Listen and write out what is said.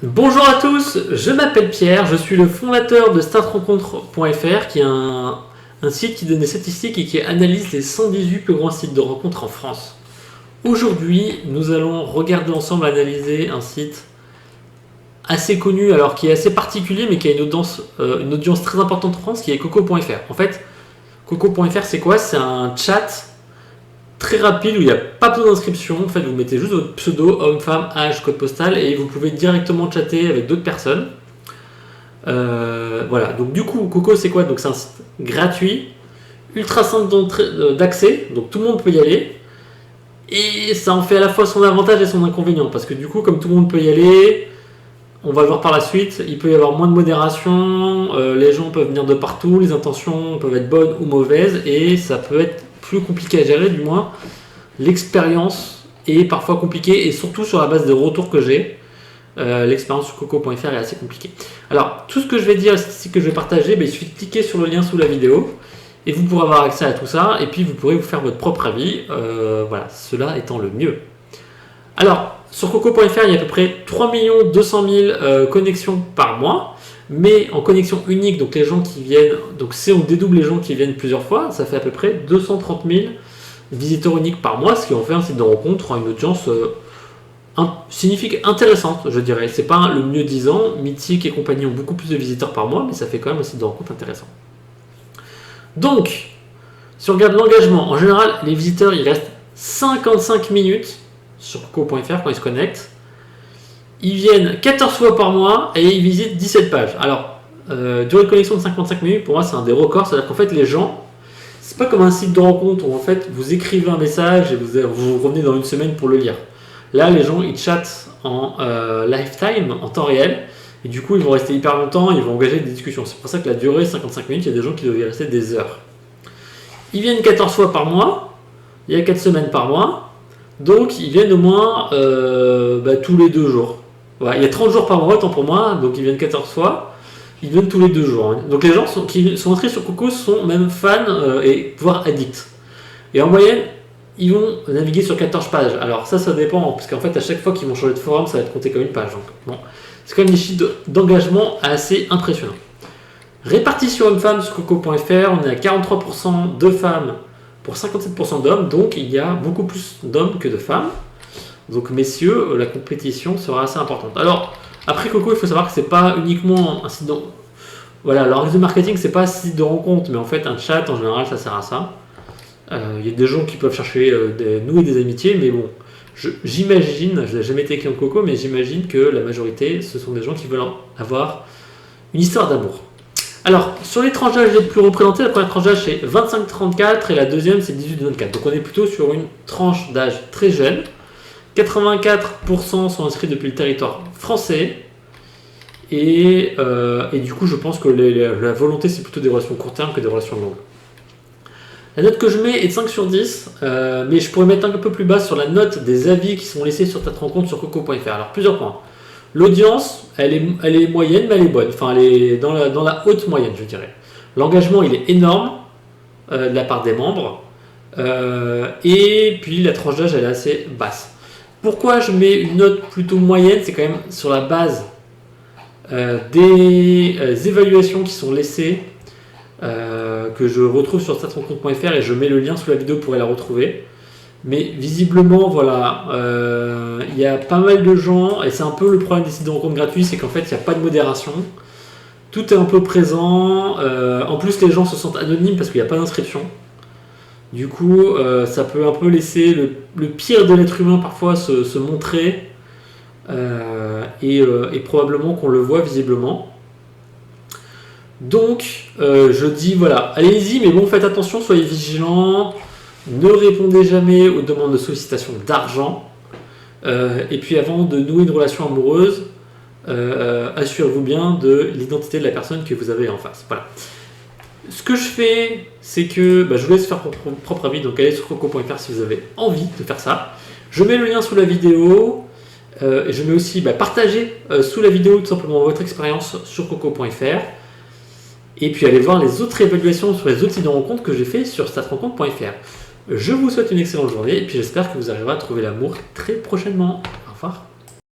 Bonjour à tous, je m'appelle Pierre, je suis le fondateur de startrencontre.fr qui est un site qui donne des statistiques et qui analyse les 118 plus grands sites de rencontres en France. Aujourd'hui, nous allons regarder ensemble, analyser un site assez connu, alors qui est assez particulier mais qui a une audience très importante en France, qui est coco.fr. En fait, coco.fr c'est quoi? C'est un chat très rapide où il n'y a pas besoin d'inscription. En fait, vous mettez juste votre pseudo, homme, femme, âge, code postal et vous pouvez directement chatter avec d'autres personnes. Voilà, donc du coup, Coco c'est quoi? Donc c'est un site gratuit, ultra simple d'accès, donc tout le monde peut y aller. Et ça en fait à la fois son avantage et son inconvénient, parce que du coup, comme tout le monde peut y aller, on va le voir par la suite, il peut y avoir moins de modération, les gens peuvent venir de partout, les intentions peuvent être bonnes ou mauvaises, et ça peut être plus compliqué à gérer, du moins l'expérience est parfois compliquée, et surtout sur la base des retours que j'ai, l'expérience sur coco.fr est assez compliquée. Alors tout ce que je vais dire, c'est que je vais partager, il suffit de cliquer sur le lien sous la vidéo, et vous pourrez avoir accès à tout ça, et puis vous pourrez vous faire votre propre avis, voilà, cela étant le mieux. Alors, sur coco.fr, il y a à peu près 3 200 000 connexions par mois, mais en connexion unique, donc les gens qui viennent, donc si on dédouble les gens qui viennent plusieurs fois, ça fait à peu près 230 000 visiteurs uniques par mois, ce qui en fait un site de rencontre, une audience intéressante, je dirais. C'est pas le mieux disant, Mythique et compagnie ont beaucoup plus de visiteurs par mois, mais ça fait quand même un site de rencontre intéressant. Donc, si on regarde l'engagement, en général, les visiteurs, ils restent 55 minutes sur coco.fr quand ils se connectent. Ils viennent 14 fois par mois et ils visitent 17 pages. Alors, durée de connexion de 55 minutes, pour moi, c'est un des records. C'est-à-dire qu'en fait, les gens, c'est pas comme un site de rencontre où en fait, vous écrivez un message et vous revenez dans une semaine pour le lire. Là, les gens, ils chattent en lifetime, en temps réel. Et du coup, ils vont rester hyper longtemps, ils vont engager des discussions. C'est pour ça que la durée, 55 minutes, il y a des gens qui doivent y rester des heures. Ils viennent 14 fois par mois, il y a 4 semaines par mois, donc ils viennent au moins tous les 2 jours. Voilà, il y a 30 jours par mois, autant pour moi, donc ils viennent 14 fois, ils viennent tous les 2 jours. Hein. Donc les gens qui sont entrés sur Coco sont même fans et voire addicts. Et en moyenne, ils vont naviguer sur 14 pages. Alors ça dépend, parce qu'en fait à chaque fois qu'ils vont changer de forum, ça va être compté comme une page. Donc bon, c'est quand même des chiffres d'engagement assez impressionnants. Répartition homme-femme sur coco.fr, on est à 43% de femmes pour 57% d'hommes, donc il y a beaucoup plus d'hommes que de femmes. Donc messieurs, la compétition sera assez importante. Alors, après Coco, il faut savoir que c'est pas uniquement un site de... Voilà, leur réseau marketing, c'est pas un site de rencontre, mais en fait un chat, en général, ça sert à ça. Il y a des gens qui peuvent chercher nouer des amitiés, mais bon, j'imagine, je n'ai jamais été client de Coco, mais j'imagine que la majorité, ce sont des gens qui veulent avoir une histoire d'amour. Alors, sur les tranches d'âge les plus représentées, la première tranche d'âge c'est 25-34 et la deuxième c'est 18-24. Donc on est plutôt sur une tranche d'âge très jeune. 84% sont inscrits depuis le territoire français. Et du coup, je pense que la volonté c'est plutôt des relations court terme que des relations longues. La note que je mets est de 5 sur 10, mais je pourrais mettre un peu plus bas sur la note des avis qui sont laissés sur ta rencontre sur coco.fr. Alors, plusieurs points. L'audience, elle est moyenne, mais elle est bonne. Enfin, elle est dans la haute moyenne, je dirais. L'engagement, il est énorme de la part des membres. Et puis, la tranche d'âge, elle est assez basse. Pourquoi je mets une note plutôt moyenne? C'est quand même sur la base des évaluations qui sont laissées, que je retrouve sur statrencontre.fr et je mets le lien sous la vidéo pour la retrouver. Mais visiblement, voilà, il y a pas mal de gens, et c'est un peu le problème des sites de rencontres gratuits, c'est qu'en fait, il n'y a pas de modération. Tout est un peu présent. En plus, les gens se sentent anonymes parce qu'il n'y a pas d'inscription. Du coup, ça peut un peu laisser le pire de l'être humain parfois se montrer. Et probablement qu'on le voit visiblement. Donc, je dis, voilà, allez-y, mais bon, faites attention, soyez vigilants. Ne répondez jamais aux demandes de sollicitation d'argent. Et puis avant de nouer une relation amoureuse, assurez-vous bien de l'identité de la personne que vous avez en face. Voilà. Ce que je fais, c'est que je vous laisse faire votre propre avis. Donc allez sur coco.fr si vous avez envie de faire ça. Je mets le lien sous la vidéo. Et je mets aussi partager sous la vidéo tout simplement votre expérience sur coco.fr. Et puis allez voir les autres évaluations sur les autres sites de rencontres que j'ai fait sur statrencontre.fr. Je vous souhaite une excellente journée et puis j'espère que vous arriverez à trouver l'amour très prochainement. Au revoir.